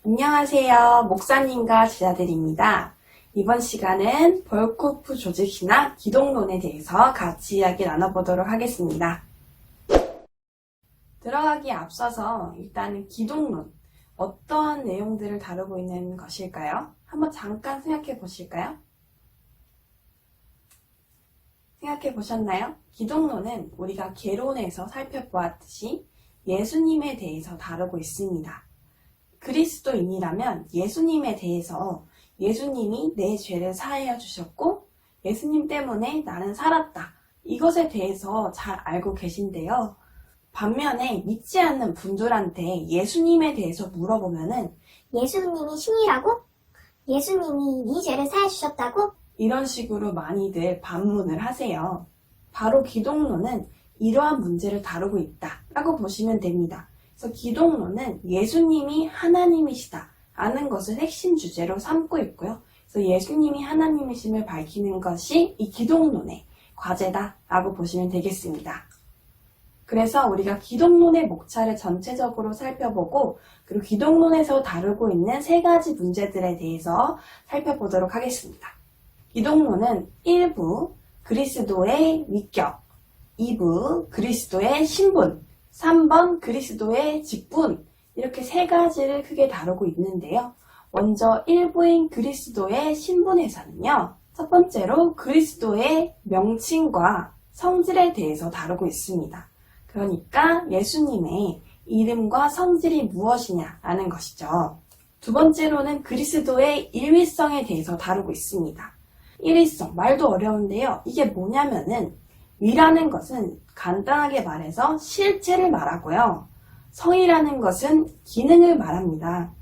안녕하세요. 목사님과 제자들입니다. 이번 시간은 볼코프 조직신학 기독론에 대해서 같이 이야기 나눠보도록 하겠습니다. 들어가기에 앞서서 일단은 기독론, 어떤 내용들을 다루고 있는 것일까요? 한번 잠깐 생각해 보실까요? 생각해 보셨나요? 기독론은 우리가 개론에서 살펴보았듯이 예수님에 대해서 다루고 있습니다. 그리스도인이라면 예수님에 대해서 예수님이 내 죄를 사하여 주셨고 예수님 때문에 나는 살았다. 이것에 대해서 잘 알고 계신데요. 반면에 믿지 않는 분들한테 예수님에 대해서 물어보면은 예수님이 신이라고? 예수님이 네 죄를 사해 주셨다고? 이런 식으로 많이들 반문을 하세요. 바로 기독론은 이러한 문제를 다루고 있다라고 보시면 됩니다. 그래서 기독론은 예수님이 하나님이시다 라는 것을 핵심 주제로 삼고 있고요. 그래서 예수님이 하나님이심을 밝히는 것이 이 기독론의 과제다라고 보시면 되겠습니다. 그래서 우리가 기독론의 목차를 전체적으로 살펴보고 그리고 기독론에서 다루고 있는 세 가지 문제들에 대해서 살펴보도록 하겠습니다. 기독론은 1부 그리스도의 위격, 2부 그리스도의 신분, 3번 그리스도의 직분, 이렇게 세 가지를 크게 다루고 있는데요. 먼저 1부인 그리스도의 신분에서는요. 첫 번째로 그리스도의 명칭과 성질에 대해서 다루고 있습니다. 그러니까 예수님의 이름과 성질이 무엇이냐라는 것이죠. 두 번째로는 그리스도의 일위성에 대해서 다루고 있습니다. 일위성, 말도 어려운데요. 이게 뭐냐면은 위라는 것은 간단하게 말해서 실체를 말하고요. 성이라는 것은 기능을 말합니다.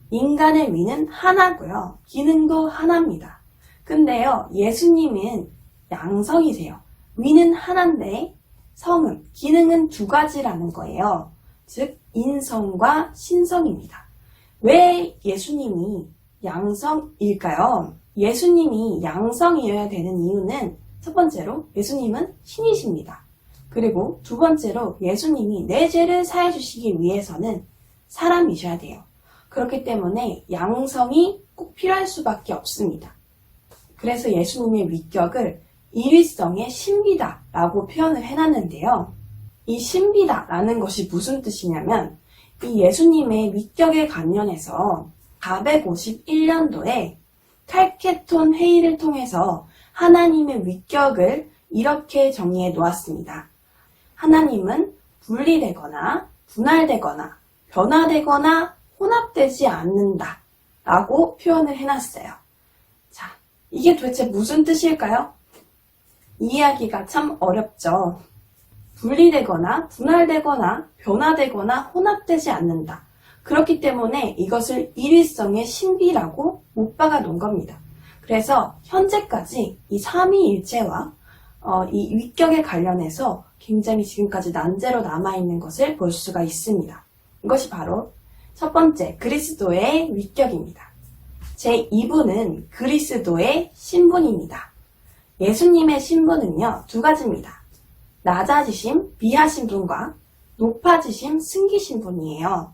인간의 위는 하나고요. 기능도 하나입니다. 근데요, 예수님은 양성이세요. 위는 하나인데 성은, 기능은 두 가지라는 거예요. 즉, 인성과 신성입니다. 왜 예수님이 양성일까요? 예수님이 양성이어야 되는 이유는 첫 번째로 예수님은 신이십니다. 그리고 두 번째로 예수님이 내 죄를 사해 주시기 위해서는 사람이셔야 돼요. 그렇기 때문에 양성이 꼭 필요할 수밖에 없습니다. 그래서 예수님의 위격을 일위성의 신비다라고 표현을 해놨는데요. 이 신비다라는 것이 무슨 뜻이냐면 이 예수님의 위격에 관련해서 451년도에 칼케톤 회의를 통해서 하나님의 위격을 이렇게 정의해 놓았습니다. 하나님은 분리되거나 분할되거나 변화되거나 혼합되지 않는다 라고 표현을 해놨어요. 자, 이게 도대체 무슨 뜻일까요? 이해하기가 참 어렵죠. 분리되거나 분할되거나 변화되거나 혼합되지 않는다. 그렇기 때문에 이것을 일위성의 신비라고 못 박아 놓은 겁니다. 그래서 현재까지 이 삼위일체와 이 위격에 관련해서 굉장히 지금까지 난제로 남아있는 것을 볼 수가 있습니다. 이것이 바로 첫 번째 그리스도의 위격입니다. 제2부는 그리스도의 신분입니다. 예수님의 신분은요, 두 가지입니다. 낮아지심, 비하신 분과 높아지심, 승기신 분이에요.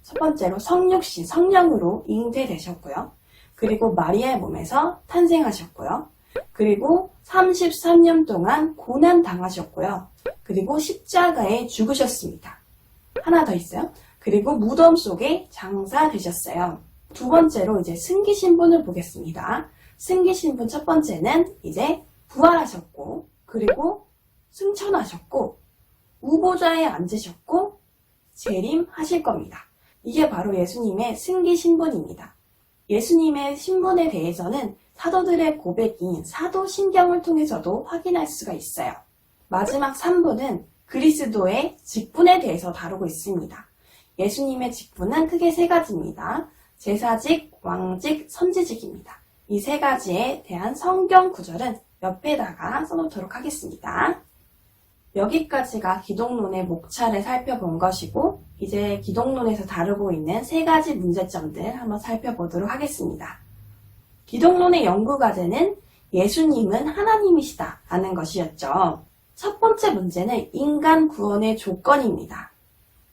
첫 번째로 성육신, 성령으로 잉태되셨고요. 그리고 마리아의 몸에서 탄생하셨고요. 그리고 33년 동안 고난 당하셨고요. 그리고 십자가에 죽으셨습니다. 하나 더 있어요. 그리고 무덤 속에 장사되셨어요. 두 번째로 이제 승기신분을 보겠습니다. 승기신분 첫 번째는 이제 부활하셨고, 그리고 승천하셨고, 우보좌에 앉으셨고, 재림하실 겁니다. 이게 바로 예수님의 승기신분입니다. 예수님의 신분에 대해서는 사도들의 고백인 사도신경을 통해서도 확인할 수가 있어요. 마지막 3부는 그리스도의 직분에 대해서 다루고 있습니다. 예수님의 직분은 크게 세 가지입니다. 제사직, 왕직, 선지직입니다. 이 세 가지에 대한 성경 구절은 옆에다가 써놓도록 하겠습니다. 여기까지가 기독론의 목차를 살펴본 것이고 이제 기독론에서 다루고 있는 세 가지 문제점들 한번 살펴보도록 하겠습니다. 기독론의 연구과제는 예수님은 하나님이시다 라는 것이었죠. 첫 번째 문제는 인간 구원의 조건입니다.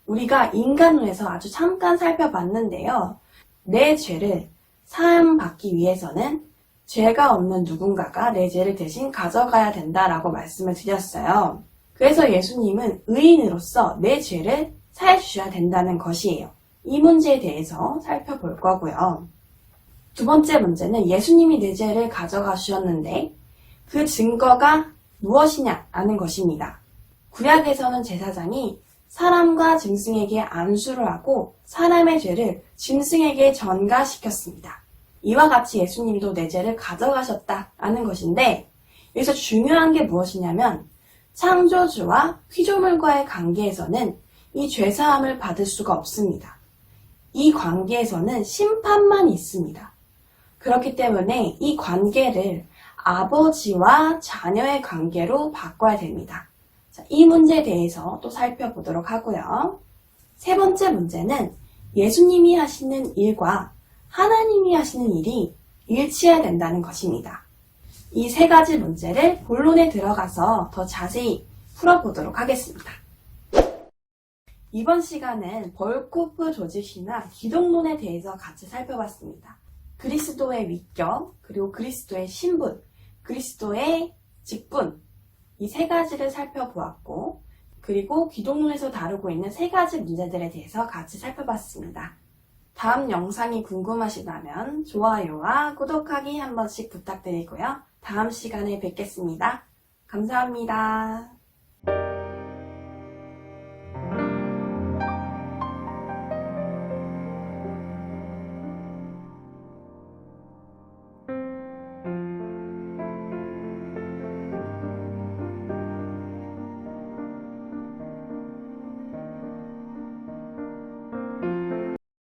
우리가 인간론에서 아주 잠깐 살펴봤는데요. 내 죄를 사함받기 위해서는 죄가 없는 누군가가 내 죄를 대신 가져가야 된다라고 말씀을 드렸어요. 그래서 예수님은 의인으로서 내 죄를 사해 주셔야 된다는 것이에요. 이 문제에 대해서 살펴볼 거고요. 두 번째 문제는 예수님이 내 죄를 가져가 주셨는데 그 증거가 무엇이냐라는 것입니다. 구약에서는 제사장이 사람과 짐승에게 안수를 하고 사람의 죄를 짐승에게 전가시켰습니다. 이와 같이 예수님도 내 죄를 가져가셨다라는 것인데 여기서 중요한 게 무엇이냐면 창조주와 피조물과의 관계에서는 이 죄사함을 받을 수가 없습니다. 이 관계에서는 심판만 있습니다. 그렇기 때문에 이 관계를 아버지와 자녀의 관계로 바꿔야 됩니다. 자, 이 문제에 대해서 또 살펴보도록 하고요. 세 번째 문제는 예수님이 하시는 일과 하나님이 하시는 일이 일치해야 된다는 것입니다. 이 세 가지 문제를 본론에 들어가서 더 자세히 풀어보도록 하겠습니다. 이번 시간은 벌코프 조직이나 기독론에 대해서 같이 살펴봤습니다. 그리스도의 위격, 그리고 그리스도의 신분, 그리스도의 직분, 이 세 가지를 살펴보았고, 그리고 기독론에서 다루고 있는 세 가지 문제들에 대해서 같이 살펴봤습니다. 다음 영상이 궁금하시다면 좋아요와 구독하기 한 번씩 부탁드리고요. 다음 시간에 뵙겠습니다. 감사합니다.